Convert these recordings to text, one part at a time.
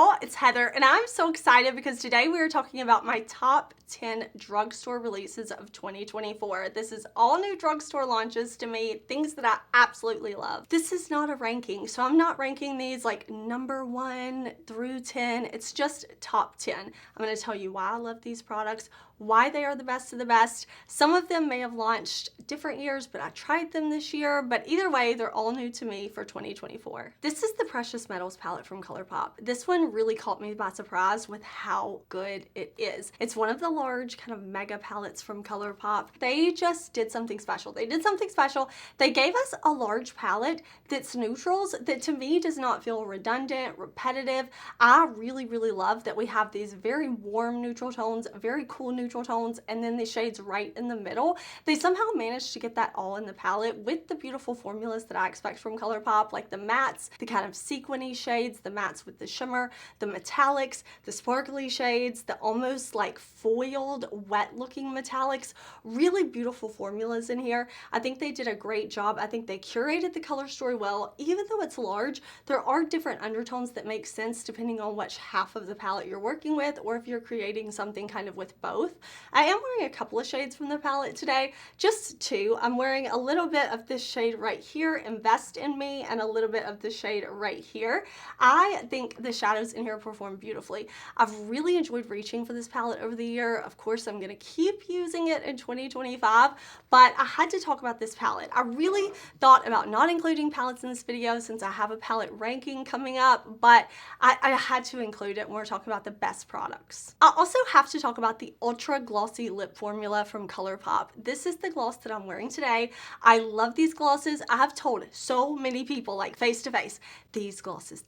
y'all, it's Heather, and I'm so excited because today we are talking about my top 10 drugstore releases of 2024. This is all new drugstore launches to me, things that I absolutely love. This is not a ranking, so I'm not ranking these like number 1 through 10. It's just top 10. I'm going to tell you why I love these products, why they are the best of the best. Some of them may have launched different years, but I tried them this year. But either way, they're all new to me for 2024. This is the Precious Metals palette from ColourPop. This one really caught me by surprise with how good it is. It's one of the large kind of mega palettes from ColourPop. They just did something special. They did something special. They gave us a large palette that's neutrals that to me does not feel redundant, repetitive. I really, really love that we have these very warm neutral tones, very cool neutral tones, and then the shades right in the middle. They somehow managed to get that all in the palette with the beautiful formulas that I expect from ColourPop, like the mattes, the kind of sequiny shades, the mattes with the shimmer, the metallics, the sparkly shades, the almost like foiled, wet looking metallics. Really beautiful formulas in here. I think they did a great job. I think they curated the color story well. Even though it's large, there are different undertones that make sense depending on which half of the palette you're working with, or if you're creating something kind of with both. I am wearing a couple of shades from the palette today, just 2. I'm wearing a little bit of this shade right here, Invest in Me, and a little bit of the shade right here. I think the shadows in here perform beautifully. I've really enjoyed reaching for this palette over the year. Of course, I'm gonna keep using it in 2025, but I had to talk about this palette. I really thought about not including palettes in this video since I have a palette ranking coming up, but I had to include it when we're talking about the best products. I also have to talk about the Ultra Glossy Lip Formula from ColourPop. This is the gloss that I'm wearing today. I love these glosses. I have told so many people, like face to face, these glosses,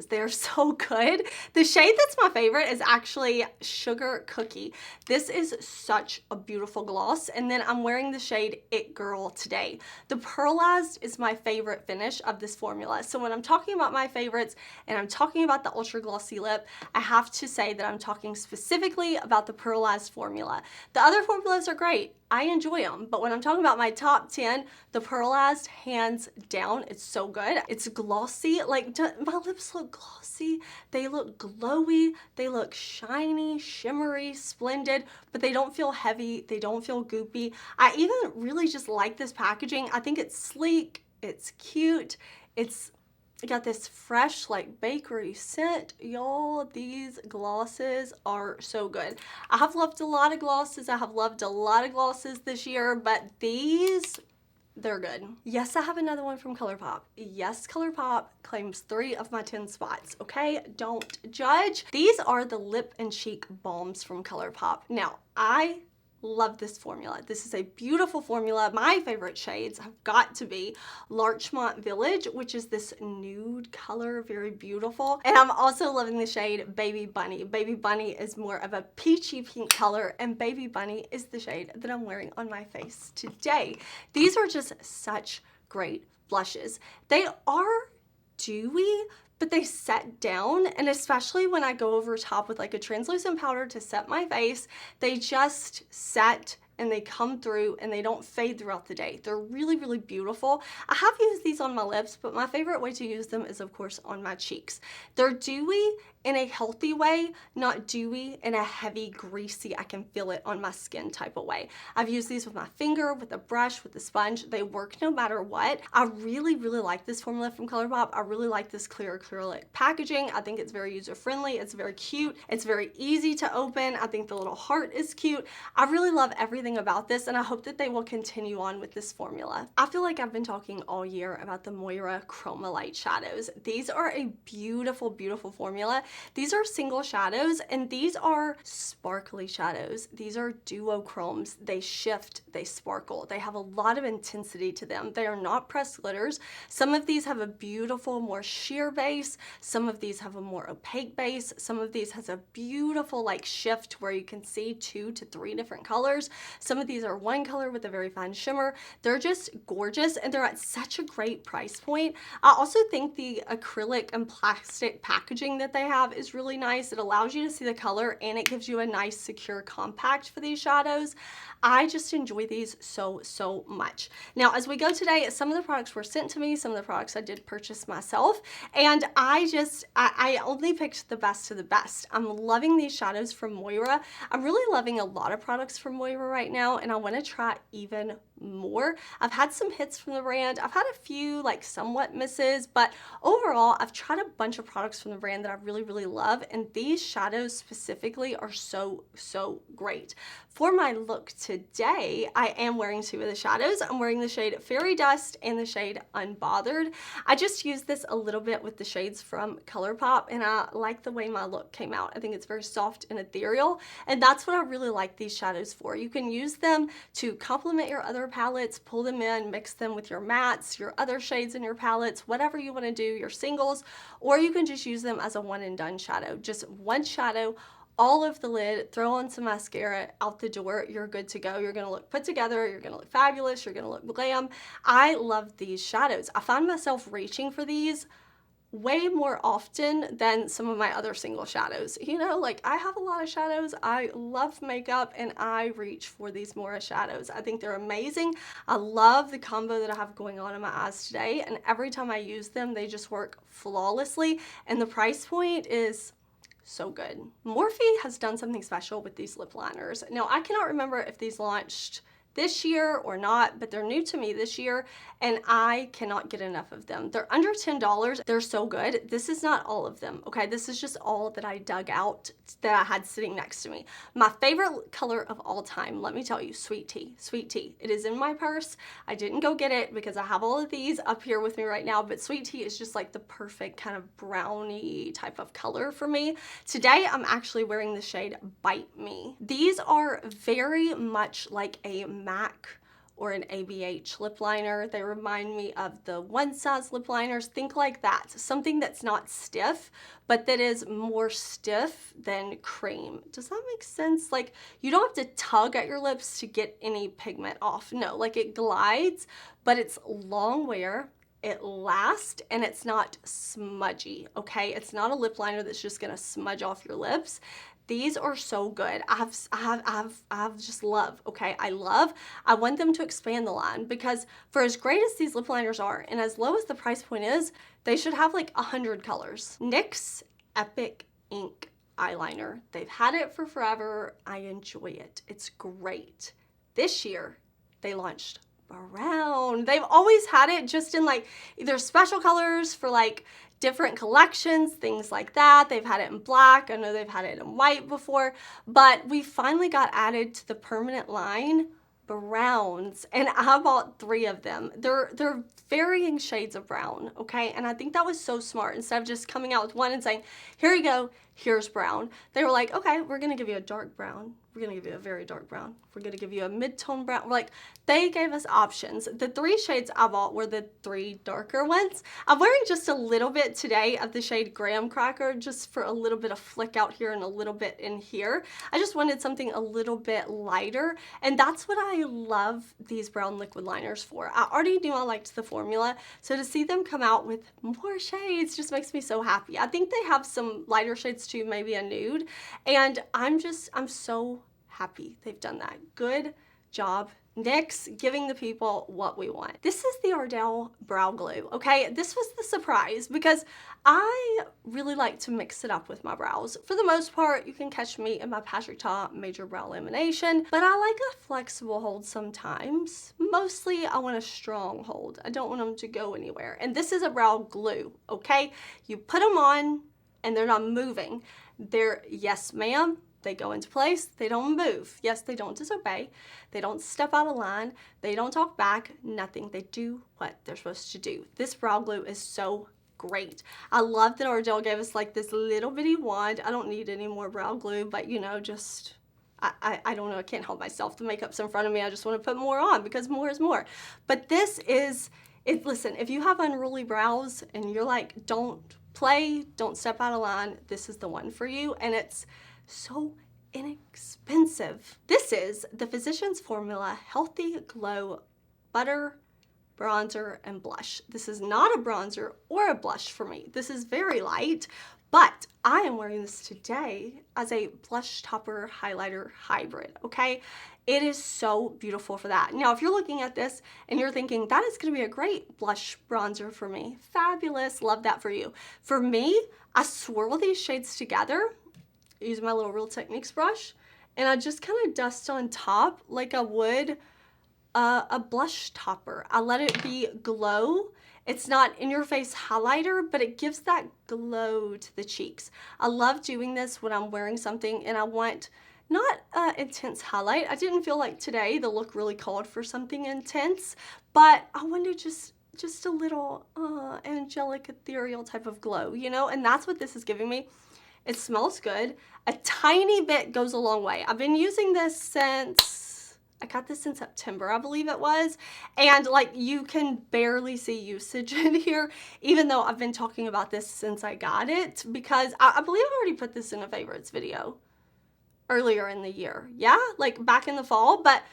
they're so good. The shade that's my favorite is actually Sugar Cookie. This is such a beautiful gloss, and then I'm wearing the shade It Girl today. The pearlized is my favorite finish of this formula. So when I'm talking about my favorites and I'm talking about the Ultra Glossy Lip, I have to say that I'm talking specifically about the pearlized formula. The other formulas are great. I enjoy them, but when I'm talking about my top 10, the pearlized, hands down, it's so good. It's glossy, like my lips look glossy, they look glowy, they look shiny, shimmery, splendid, but they don't feel heavy, they don't feel goopy. I even really just like this packaging. I think it's sleek, it's cute, it's got this fresh like bakery scent. Y'all, these glosses are so good. I have loved a lot of glosses. I have loved a lot of glosses this year, but these, they're good. Yes, I have another one from ColourPop. Yes, ColourPop claims 3 of my 10 spots, okay? Don't judge. These are the Lip and Cheek Balms from ColourPop. Now, I love this formula. This is a beautiful formula. My favorite shades have got to be Larchmont Village, which is this nude color, very beautiful. And I'm also loving the shade Baby Bunny. Baby Bunny is more of a peachy pink color, and Baby Bunny is the shade that I'm wearing on my face today. These are just such great blushes. They are dewy, but they set down, and especially when I go over top with like a translucent powder to set my face, they just set and they come through and they don't fade throughout the day. They're really, really beautiful. I have used these on my lips, but my favorite way to use them is of course on my cheeks. They're dewy in a healthy way, not dewy in a heavy, greasy, I can feel it on my skin type of way. I've used these with my finger, with a brush, with a sponge. They work no matter what. I really, really like this formula from ColourPop. I really like this clear acrylic packaging. I think it's very user-friendly. It's very cute. It's very easy to open. I think the little heart is cute. I really love everything about this, and I hope that they will continue on with this formula. I feel like I've been talking all year about the Moira Chroma Light shadows. These are a beautiful, beautiful formula. These are single shadows, and these are sparkly shadows. These are duochromes. They shift, they sparkle. They have a lot of intensity to them. They are not pressed glitters. Some of these have a beautiful, more sheer base. Some of these have a more opaque base. Some of these has a beautiful like shift where you can see 2 to 3 different colors. Some of these are one color with a very fine shimmer. They're just gorgeous and they're at such a great price point. I also think the acrylic and plastic packaging that they have is really nice. It allows you to see the color and it gives you a nice secure compact for these shadows. I just enjoy these so much. Now, as we go today, some of the products were sent to me, some of the products I did purchase myself, and I only picked the best of the best. I'm loving these shadows from Moira. I'm really loving a lot of products from Moira right now, and I want to try even more. I've had some hits from the brand. I've had a few like somewhat misses, but overall I've tried a bunch of products from the brand that I really love, and these shadows specifically are so great. For my look today, I am wearing two of the shadows. I'm wearing the shade Fairy Dust and the shade Unbothered. I just used this a little bit with the shades from ColourPop, and I like the way my look came out. I think it's very soft and ethereal, and that's what I really like these shadows for. You can use them to complement your other palettes, pull them in, mix them with your mattes, your other shades in your palettes, whatever you want to do, your singles, or you can just use them as a one and done shadow. Just one shadow, all of the lid, throw on some mascara, out the door, you're good to go. You're gonna look put together, you're gonna look fabulous, you're gonna look glam. I love these shadows. I find myself reaching for these way more often than some of my other single shadows. You know, like I have a lot of shadows. I love makeup and I reach for these Moira shadows. I think they're amazing. I love the combo that I have going on in my eyes today, and every time I use them, they just work flawlessly, and the price point is so good. Morphe has done something special with these lip liners. Now, I cannot remember if these launched this year or not, but they're new to me this year and I cannot get enough of them. They're under $10. They're so good. This is not all of them, okay? This is just all that I dug out that I had sitting next to me. My favorite color of all time, let me tell you, Sweet Tea. Sweet Tea. It is in my purse. I didn't go get it because I have all of these up here with me right now, but Sweet Tea is just like the perfect kind of brownie type of color for me. Today, I'm actually wearing the shade Bite Me. These are very much like a MAC or an ABH lip liner. They remind me of the One Size lip liners. Think like that. Something that's not stiff, but that is more stiff than cream. Does that make sense? Like, you don't have to tug at your lips to get any pigment off. No, like it glides, but it's long wear. It lasts and it's not smudgy, okay? It's not a lip liner that's just gonna smudge off your lips. These are so good. I've just love, okay? I want them to expand the line because for as great as these lip liners are and as low as the price point is, they should have like 100 colors. NYX Epic Ink eyeliner. They've had it for forever. I enjoy it. It's great. This year, they launched brown. They've always had it just in like either special colors for like different collections, things like that. They've had it in black. I know they've had it in white before, but we finally got added to the permanent line browns, and I bought 3 of them. They're varying shades of brown, okay? And I think that was so smart. Instead of just coming out with one and saying, here you go, here's brown. They were like, okay, we're gonna give you a dark brown. We're gonna give you a very dark brown. We're gonna give you a mid-tone brown. Like, they gave us options. The 3 shades I bought were the 3 darker ones. I'm wearing just a little bit today of the shade Graham Cracker, just for a little bit of flick out here and a little bit in here. I just wanted something a little bit lighter, and that's what I love these brown liquid liners for. I already knew I liked the formula, so to see them come out with more shades just makes me so happy. I think they have some lighter shades too, maybe a nude, and I'm so happy they've done that. Good job, NYX, giving the people what we want. This is the Ardell Brow Glue, okay? This was the surprise because I really like to mix it up with my brows. For the most part, you can catch me in my Patrick Ta Major Brow Lamination, but I like a flexible hold sometimes. Mostly, I want a strong hold. I don't want them to go anywhere. And this is a brow glue, okay? You put them on and they're not moving. They're, yes ma'am, they go into place, they don't move. Yes, they don't disobey, they don't step out of line, they don't talk back, nothing. They do what they're supposed to do. This brow glue is so great. I love that Ardell gave us like this little bitty wand. I don't need any more brow glue, but you know, just, I don't know, I can't help myself. The makeup's in front of me, I just want to put more on because more is more. But this is, listen, if you have unruly brows and you're like, don't play, don't step out of line, this is the one for you. And it's so inexpensive. This is the Physicians Formula Healthy Glow Butter Bronzer and Blush. This is not a bronzer or a blush for me. This is very light, but I am wearing this today as a blush topper highlighter hybrid, okay? It is so beautiful for that. Now, if you're looking at this and you're thinking, that is gonna be a great blush bronzer for me, fabulous, love that for you. For me, I swirl these shades together, use my little Real Techniques brush, and I just kind of dust on top like I would a blush topper. I let it be glow. It's not in your face highlighter, but it gives that glow to the cheeks. I love doing this when I'm wearing something and I want not intense highlight. I didn't feel like today the look really called for something intense, but I wanted just a little angelic, ethereal type of glow, you know? And that's what this is giving me. It smells good. A tiny bit goes a long way. I've been using this since, I got this in September, I believe it was. And like you can barely see usage in here, even though I've been talking about this since I got it, because I believe I already put this in a favorites video earlier in the year. Yeah, like back in the fall, but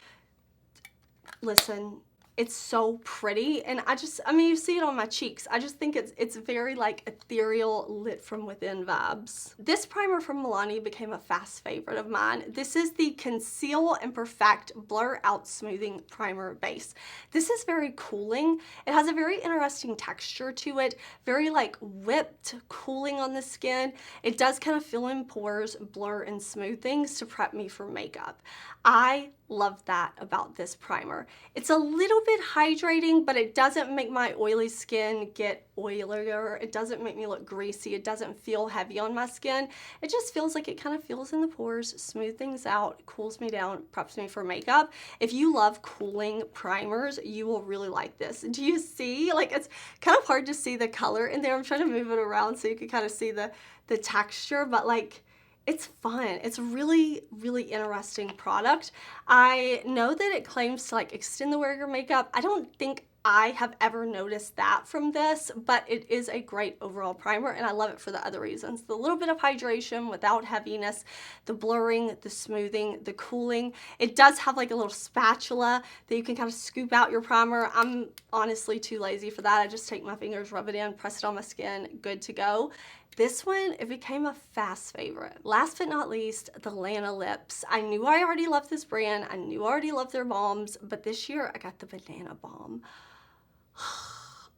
listen, it's so pretty, and I mean, you see it on my cheeks. I just think it's very like ethereal, lit from within vibes. This primer from Milani became a fast favorite of mine. This is the Conceal and Perfect Blur Out Smoothing Primer Base. This is very cooling. It has a very interesting texture to it, very like whipped, cooling on the skin. It does kind of fill in pores, blur and smooth things to prep me for makeup. I love that about this primer. It's a little bit hydrating, but it doesn't make my oily skin get oilier. It doesn't make me look greasy. It doesn't feel heavy on my skin. It just feels like it kind of fills in the pores, smooth things out, cools me down, preps me for makeup. If you love cooling primers, you will really like this. Do you see? Like, it's kind of hard to see the color in there. I'm trying to move it around so you can kind of see the texture, but like, it's fun. It's a really, really interesting product. I know that it claims to like extend the wear of your makeup. I don't think I have ever noticed that from this, but it is a great overall primer and I love it for the other reasons. The little bit of hydration without heaviness, the blurring, the smoothing, the cooling. It does have like a little spatula that you can kind of scoop out your primer. I'm honestly too lazy for that. I just take my fingers, rub it in, press it on my skin, good to go. This one, it became a fast favorite. Last but not least, the Lana lips. I knew I already loved this brand. I knew I already loved their balms, but this year I got the banana balm.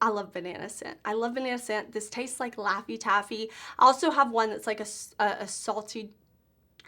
I love banana scent. I love banana scent. This tastes like Laffy Taffy. I also have one that's like a salty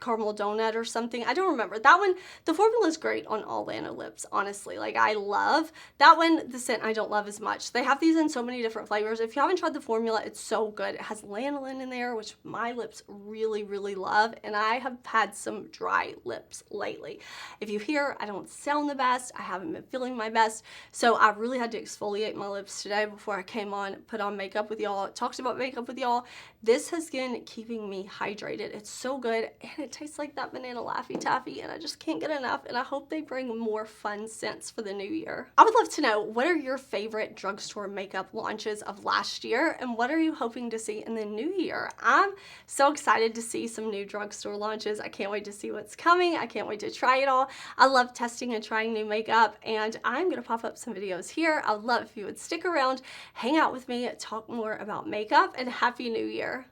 caramel donut or something. I don't remember. That one, the formula is great on all Lana lips, honestly. Like, I love that one. The scent I don't love as much. They have these in so many different flavors. If you haven't tried the formula, it's so good. It has lanolin in there, which my lips really, really love, and I have had some dry lips lately. If you hear I don't sound the best, I haven't been feeling my best, so I really had to exfoliate my lips today before I came on, put on makeup with y'all, talked about makeup with y'all. This has been keeping me hydrated. It's so good, and it tastes like that banana Laffy Taffy, and I just can't get enough, and I hope they bring more fun scents for the new year. I would love to know, what are your favorite drugstore makeup launches of last year, and what are you hoping to see in the new year? I'm so excited to see some new drugstore launches. I can't wait to see what's coming. I can't wait to try it all. I love testing and trying new makeup, and I'm gonna pop up some videos here. I would love if you would stick around, hang out with me, talk more about makeup, and Happy New Year.